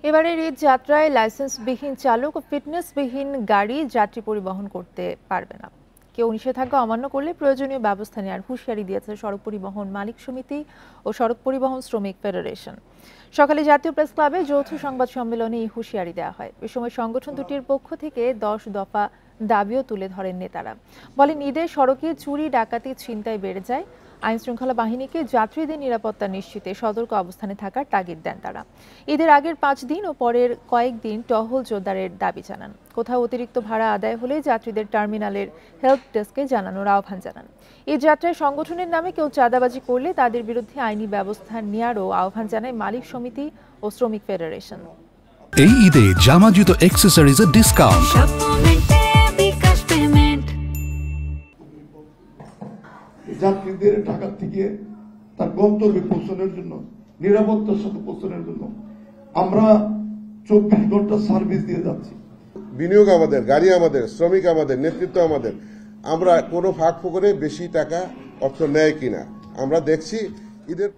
এবারের ঈদ যাত্রায় লাইসেন্সবিহীন চালক ও ফিটনেসবিহীন গাড়ি যাত্রী পরিবহন করতে পারবে না। কেউ নিষেধাজ্ঞা অমান্য করলে প্রয়োজনীয় ব্যবস্থা নেওয়ার হুঁশিয়ারি দিয়েছে সড়ক পরিবহন মালিক সমিতি ও সড়ক পরিবহন শ্রমিক ফেডারেশন। সকালে জাতীয় প্রেস ক্লাবে যৌথ সংবাদ সম্মেলনে এই হুঁশিয়ারি দেওয়া হয়। এ সময় সংগঠন দুটির পক্ষ থেকে 10 দফা দাবিও তুলে ধরেন নেতারা। বলেন, ঈদে সড়কে চুরি, ডাকাতি, ছিনতাই বেড়ে যায়। আইন শৃঙ্খলা বাহিনীকে যাত্রীদের নিরাপত্তা নিশ্চিতে সতর্ক অবস্থানে থাকার তাগিদ দেন তারা। ঈদের আগের 5 দিন ও পরের কয়েকদিন টহল জোরদারের দাবি জানান। কোথাও অতিরিক্ত ভাড়া আদায় হলে যাত্রীদের টার্মিনালের হেল্প ডেস্কে জানানোর আহ্বান জানান। এই যাত্রায় সংগঠনের নামে কেউ চাঁদাবাজি করলে তাদের বিরুদ্ধে আইনি ব্যবস্থা নেওয়ারও আহ্বান জানায় মালিক সমিতি ও শ্রমিক ফেডারেশন। এই ঈদে জামা জুতো অ্যাক্সেসরিজের ডিসকাউন্ট। যাত্রীদের ঢাকা থেকে তার গন্তব্যে পৌঁছানোর জন্য, নিরাপত্তার সাথে পৌঁছানোর জন্য আমরা 24 ঘন্টা সার্ভিস দিয়ে যাচ্ছি। বিনিয়োগ আমাদের, গাড়ি আমাদের, শ্রমিক আমাদের, নেতৃত্ব আমাদের। আমরা কোনো ফাঁক ফোকরে বেশি টাকা অর্থ নেয় কিনা আমরা দেখছি। ঈদের